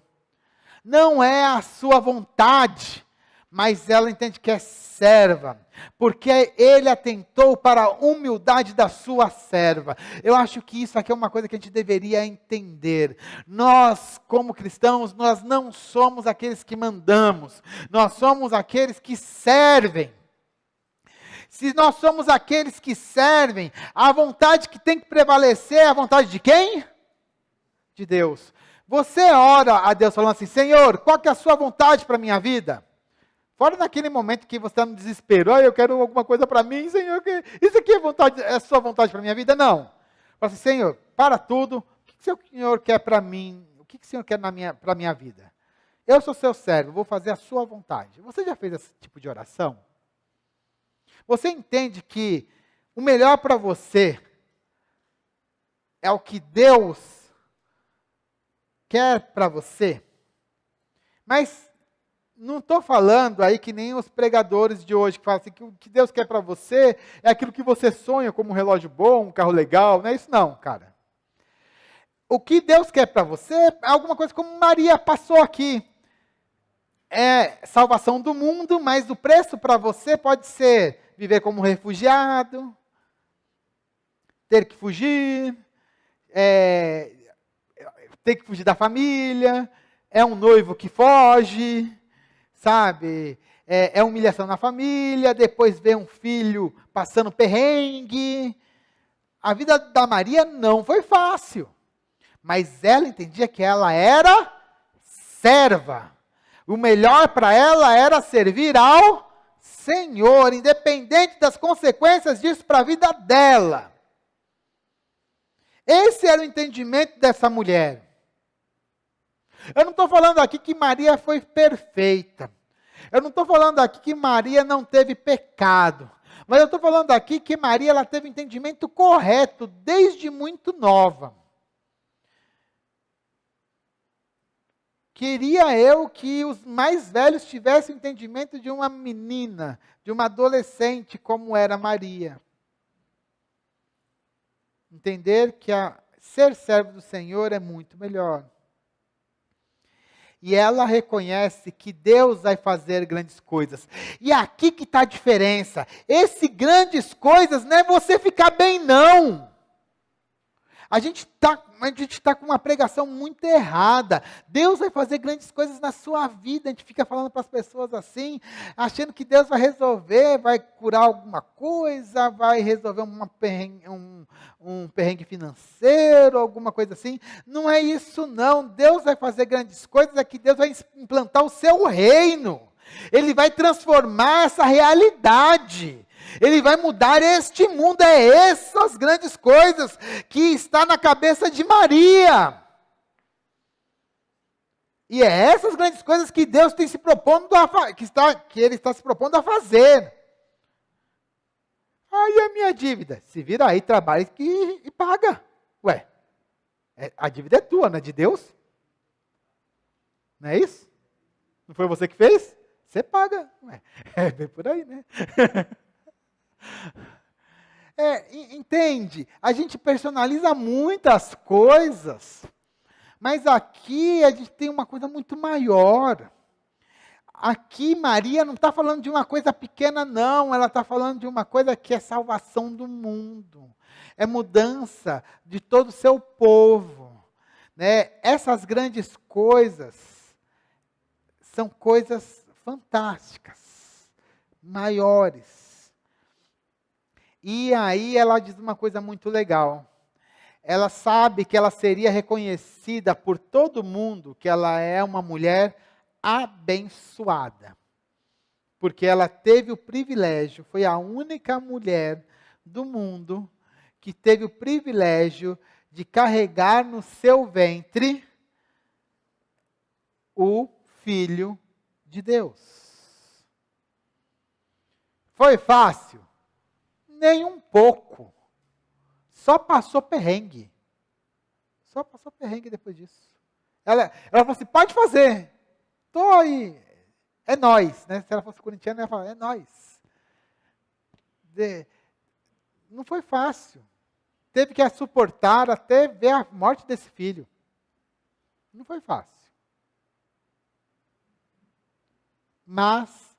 Não é a sua vontade, mas ela entende que é serva, porque Ele atentou para a humildade da sua serva. Eu acho que isso aqui é uma coisa que a gente deveria entender. Nós, como cristãos, nós não somos aqueles que mandamos, nós somos aqueles que servem. Se nós somos aqueles que servem, a vontade que tem que prevalecer é a vontade de quem? De Deus. Você ora a Deus falando assim: Senhor, qual que é a sua vontade para a minha vida? Fora naquele momento que você está no desespero, eu quero alguma coisa para mim, Senhor, isso aqui é a sua vontade para a minha vida? Não. Fala assim: Senhor, para tudo, o que o Senhor quer para mim? O que o Senhor quer para a minha vida? Eu sou seu servo, vou fazer a sua vontade. Você já fez esse tipo de oração? Você entende que o melhor para você é o que Deus quer para você? Mas não estou falando aí que nem os pregadores de hoje, que falam assim, que o que Deus quer para você é aquilo que você sonha, como um relógio bom, um carro legal. Não é isso não, cara. O que Deus quer para você é alguma coisa como Maria passou aqui. É salvação do mundo, mas o preço para você pode ser viver como refugiado, ter que fugir, ter que fugir da família, é um noivo que foge, sabe? É humilhação na família, depois vê um filho passando perrengue. A vida da Maria não foi fácil, mas ela entendia que ela era serva. O melhor para ela era servir ao Senhor, independente das consequências disso para a vida dela. Esse era o entendimento dessa mulher. Eu não estou falando aqui que Maria foi perfeita. Eu não estou falando aqui que Maria não teve pecado. Mas eu estou falando aqui que Maria ela teve o entendimento correto desde muito nova. Queria eu que os mais velhos tivessem o entendimento de uma menina, de uma adolescente como era Maria. Entender que ser servo do Senhor é muito melhor. E ela reconhece que Deus vai fazer grandes coisas. E aqui que está a diferença. Esse grandes coisas não é você ficar bem, não. A gente tá com uma pregação muito errada. Deus vai fazer grandes coisas na sua vida. A gente fica falando para as pessoas assim, achando que Deus vai resolver, vai curar alguma coisa, vai resolver um perrengue financeiro, alguma coisa assim. Não é isso não. Deus vai fazer grandes coisas, é que Deus vai implantar o seu reino. Ele vai transformar essa realidade. Ele vai mudar este mundo. É essas grandes coisas que está na cabeça de Maria. E é essas grandes coisas que Deus tem se propondo que Ele está se propondo a fazer. Aí a minha dívida. Se vira aí, trabalha e paga. Ué, a dívida é tua, não é de Deus? Não é isso? Não foi você que fez? Você paga. Ué, é bem por aí, né? Entende? A gente personaliza muitas coisas, mas aqui a gente tem uma coisa muito maior. Aqui Maria não está falando de uma coisa pequena, não. Ela está falando de uma coisa que é salvação do mundo. É mudança de todo o seu povo. Né? Essas grandes coisas são coisas fantásticas, maiores. E aí ela diz uma coisa muito legal. Ela sabe que ela seria reconhecida por todo mundo que ela é uma mulher abençoada. Porque ela teve o privilégio, foi a única mulher do mundo que teve o privilégio de carregar no seu ventre o Filho de Deus. Foi fácil? Nem um pouco. Só passou perrengue. Só passou perrengue depois disso. Ela falou assim, pode fazer. Estou aí. É nós. Né? Se ela fosse corintiana, ela ia falar, é nós. Não foi fácil. Teve que suportar até ver a morte desse filho. Não foi fácil. Mas,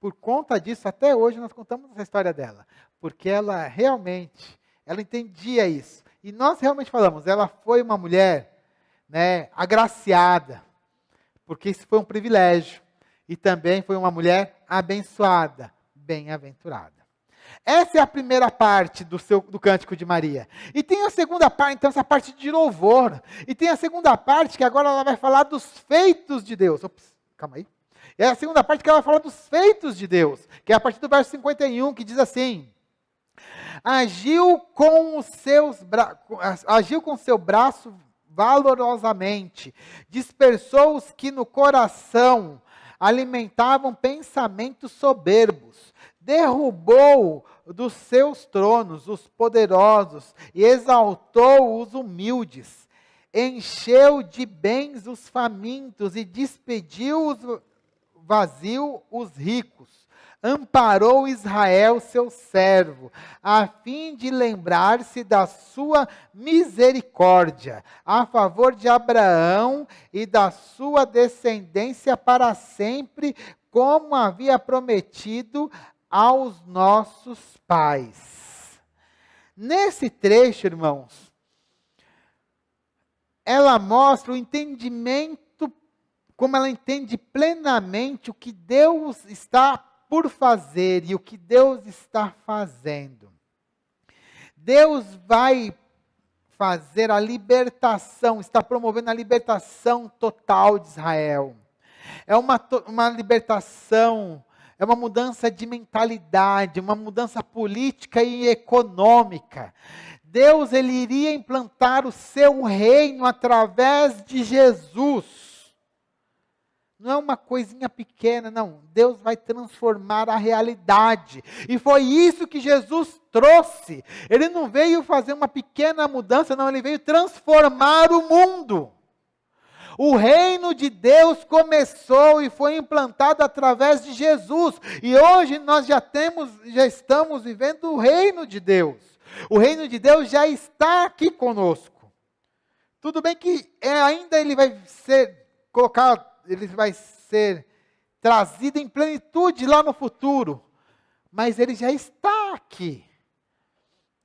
por conta disso, até hoje nós contamos essa história dela. Porque ela realmente, ela entendia isso. E nós realmente falamos, ela foi uma mulher, né, agraciada. Porque isso foi um privilégio. E também foi uma mulher abençoada, bem-aventurada. Essa é a primeira parte do Cântico de Maria. E tem a segunda parte, então, essa parte de louvor. E tem a segunda parte, que agora ela vai falar dos feitos de Deus. Ops, calma aí. É a segunda parte que ela vai falar dos feitos de Deus, que é a partir do verso 51, que diz assim: agiu com seu braço valorosamente, dispersou os que no coração alimentavam pensamentos soberbos, derrubou dos seus tronos os poderosos e exaltou os humildes, encheu de bens os famintos e despediu vazio os ricos, amparou Israel, seu servo, a fim de lembrar-se da sua misericórdia, a favor de Abraão e da sua descendência para sempre, como havia prometido aos nossos pais. Nesse trecho, irmãos, ela mostra o entendimento como ela entende plenamente o que Deus está por fazer e o que Deus está fazendo. Deus vai fazer a libertação, está promovendo a libertação total de Israel. É uma libertação, é uma mudança de mentalidade, uma mudança política e econômica. Deus, ele iria implantar o seu reino através de Jesus. Não é uma coisinha pequena, não. Deus vai transformar a realidade. E foi isso que Jesus trouxe. Ele não veio fazer uma pequena mudança, não. Ele veio transformar o mundo. O reino de Deus começou e foi implantado através de Jesus. E hoje nós já estamos vivendo o reino de Deus. O reino de Deus já está aqui conosco. Tudo bem que ainda ele vai ser colocado, ele vai ser trazido em plenitude lá no futuro. Mas ele já está aqui.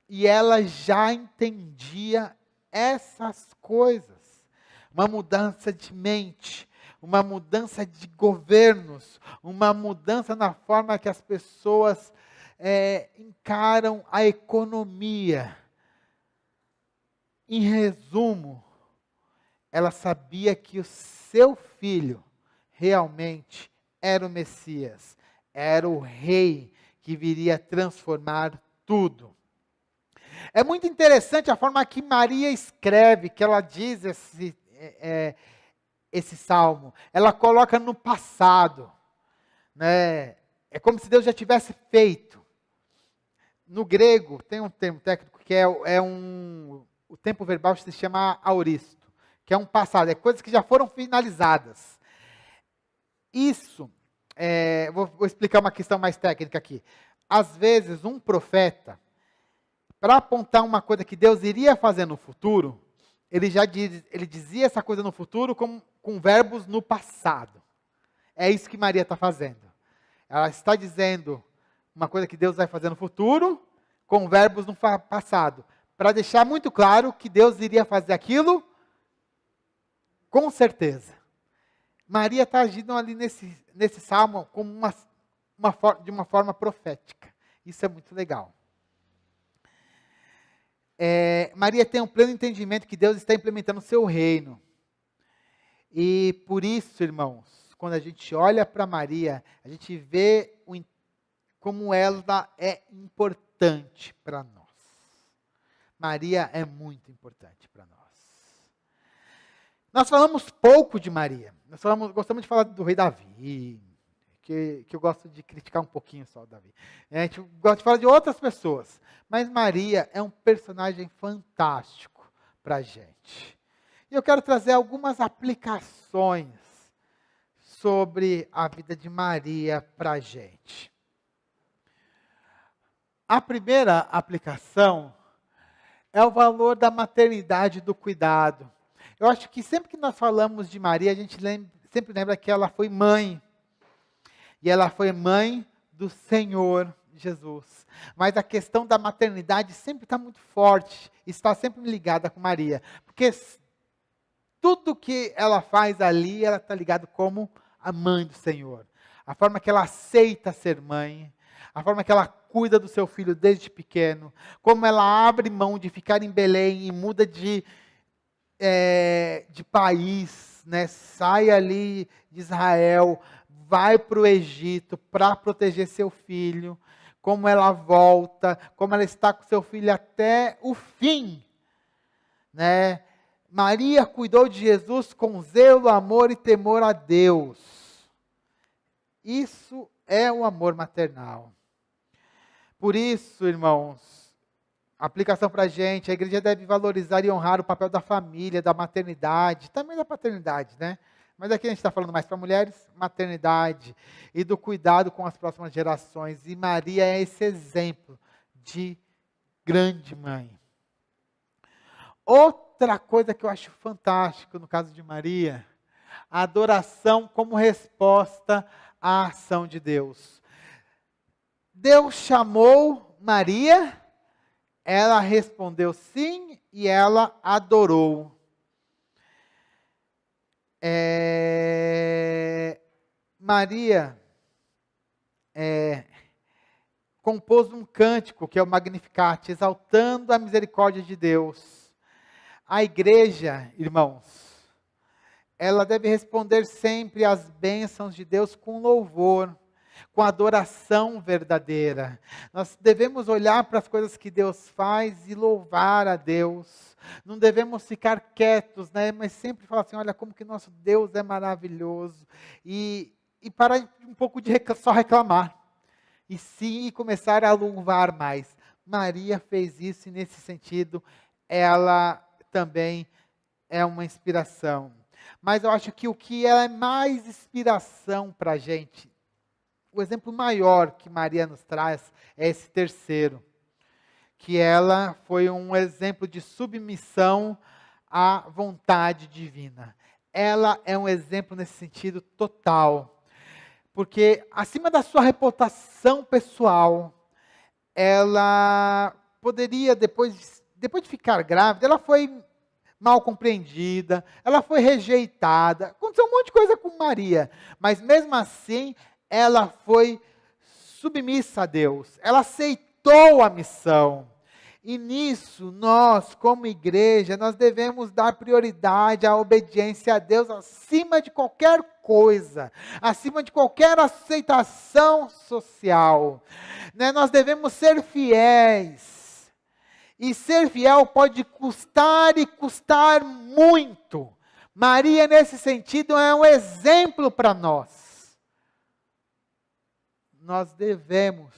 E ela já entendia essas coisas. Uma mudança de mente, uma mudança de governos, uma mudança na forma que as pessoas encaram a economia. Em resumo, ela sabia que o seu filho realmente era o Messias, era o rei que viria transformar tudo. É muito interessante a forma que Maria escreve, que ela diz esse salmo. Ela coloca no passado, né? É como se Deus já tivesse feito. No grego, tem um termo técnico que o tempo verbal se chama aoristo, que é um passado, é coisas que já foram finalizadas. Isso, vou explicar uma questão mais técnica aqui. Às vezes, um profeta, para apontar uma coisa que Deus iria fazer no futuro, ele dizia essa coisa no futuro com verbos no passado. É isso que Maria está fazendo. Ela está dizendo uma coisa que Deus vai fazer no futuro, com verbos no passado, para deixar muito claro que Deus iria fazer aquilo com certeza. Maria está agindo ali nesse salmo como de uma forma profética. Isso é muito legal. Maria tem um pleno entendimento que Deus está implementando o seu reino. E por isso, irmãos, quando a gente olha para Maria, a gente vê como ela é importante para nós. Maria é muito importante para nós. Nós falamos pouco de Maria. Gostamos de falar do rei Davi, que eu gosto de criticar um pouquinho só o Davi. A gente gosta de falar de outras pessoas. Mas Maria é um personagem fantástico para a gente. E eu quero trazer algumas aplicações sobre a vida de Maria para a gente. A primeira aplicação é o valor da maternidade e do cuidado. Eu acho que sempre que nós falamos de Maria, a gente sempre lembra que ela foi mãe. E ela foi mãe do Senhor Jesus. Mas a questão da maternidade sempre está muito forte, está sempre ligada com Maria. Porque tudo que ela faz ali, ela está ligada como a mãe do Senhor. A forma que ela aceita ser mãe, a forma que ela cuida do seu filho desde pequeno, como ela abre mão de ficar em Belém e muda de país, né? Sai ali de Israel, vai para o Egito para proteger seu filho, como ela volta, como ela está com seu filho até o fim, né? Maria cuidou de Jesus com zelo, amor e temor a Deus. Isso é o amor maternal. Por isso, irmãos, a aplicação para a gente, a igreja deve valorizar e honrar o papel da família, da maternidade, também da paternidade, né? Mas aqui a gente está falando mais para mulheres, maternidade e do cuidado com as próximas gerações. E Maria é esse exemplo de grande mãe. Outra coisa que eu acho fantástico no caso de Maria, a adoração como resposta à ação de Deus. Deus chamou Maria, ela respondeu sim e ela adorou. Maria compôs um cântico, que é o Magnificat, exaltando a misericórdia de Deus. A igreja, irmãos, ela deve responder sempre às bênçãos de Deus com louvor, com adoração verdadeira. Nós devemos olhar para as coisas que Deus faz e louvar a Deus. Não devemos ficar quietos, né? Mas sempre falar assim, olha como que nosso Deus é maravilhoso. E parar um pouco de só reclamar. E sim começar a louvar mais. Maria fez isso e nesse sentido ela também é uma inspiração. Mas eu acho que o que é mais inspiração para a gente, o exemplo maior que Maria nos traz é esse terceiro, que ela foi um exemplo de submissão à vontade divina. Ela é um exemplo nesse sentido total, porque acima da sua reputação pessoal, ela poderia, depois de ficar grávida, ela foi mal compreendida, ela foi rejeitada, aconteceu um monte de coisa com Maria, mas mesmo assim, ela foi submissa a Deus, ela aceitou a missão. E nisso, nós, como igreja, nós devemos dar prioridade à obediência a Deus acima de qualquer coisa, acima de qualquer aceitação social. Né? Nós devemos ser fiéis. E ser fiel pode custar e custar muito. Maria, nesse sentido, é um exemplo para nós. Nós devemos,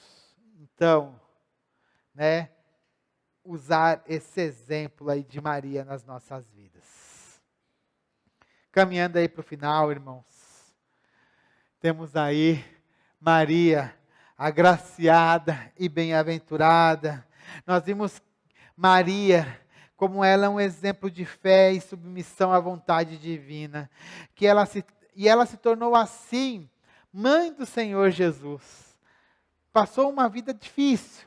então, né, usar esse exemplo aí de Maria nas nossas vidas. Caminhando aí para o final, irmãos, temos aí Maria, agraciada e bem-aventurada. Nós vimos Maria, como ela é um exemplo de fé e submissão à vontade divina, e ela se tornou assim, mãe do Senhor Jesus. Passou uma vida difícil,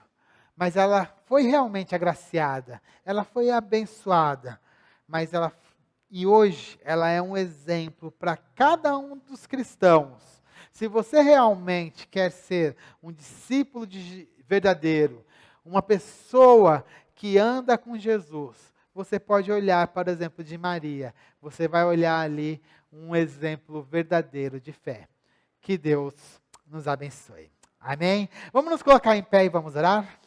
mas ela foi realmente agraciada, ela foi abençoada, e hoje ela é um exemplo para cada um dos cristãos. Se você realmente quer ser um discípulo verdadeiro, uma pessoa que anda com Jesus, você pode olhar para o exemplo de Maria, você vai olhar ali um exemplo verdadeiro de fé. Que Deus nos abençoe. Amém? Vamos nos colocar em pé e vamos orar?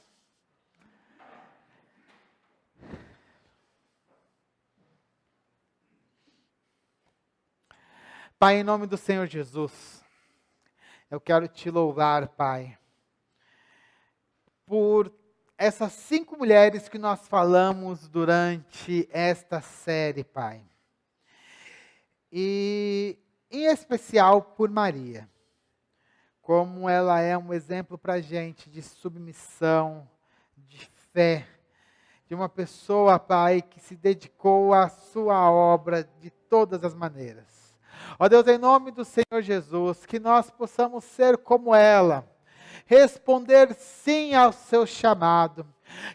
Pai, em nome do Senhor Jesus, eu quero te louvar, Pai, por essas 5 mulheres que nós falamos durante esta série, Pai. E, em especial, por Maria. Como ela é um exemplo para a gente de submissão, de fé, de uma pessoa, Pai, que se dedicou à sua obra de todas as maneiras. Ó Deus, em nome do Senhor Jesus, que nós possamos ser como ela, responder sim ao seu chamado,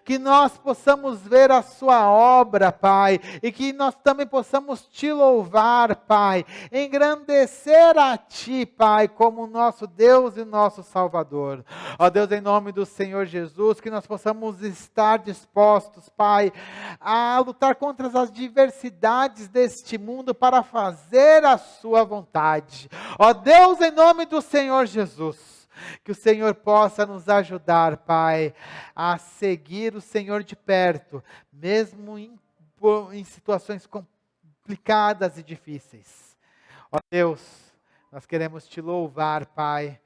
que nós possamos ver a sua obra, Pai, e que nós também possamos te louvar, Pai, engrandecer a Ti, Pai, como nosso Deus e nosso Salvador. Ó Deus, em nome do Senhor Jesus, que nós possamos estar dispostos, Pai, a lutar contra as adversidades deste mundo para fazer a sua vontade. Ó Deus, em nome do Senhor Jesus, que o Senhor possa nos ajudar, Pai, a seguir o Senhor de perto, mesmo em situações complicadas e difíceis. Ó Deus, nós queremos te louvar, Pai,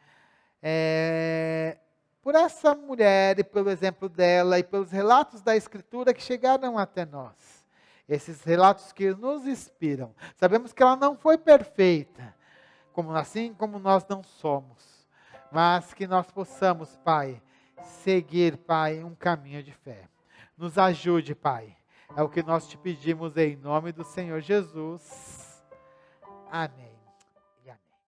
por essa mulher e pelo exemplo dela e pelos relatos da Escritura que chegaram até nós. Esses relatos que nos inspiram. Sabemos que ela não foi perfeita, assim como nós não somos. Mas que nós possamos, Pai, seguir, Pai, um caminho de fé. Nos ajude, Pai. É o que nós te pedimos em nome do Senhor Jesus. Amém.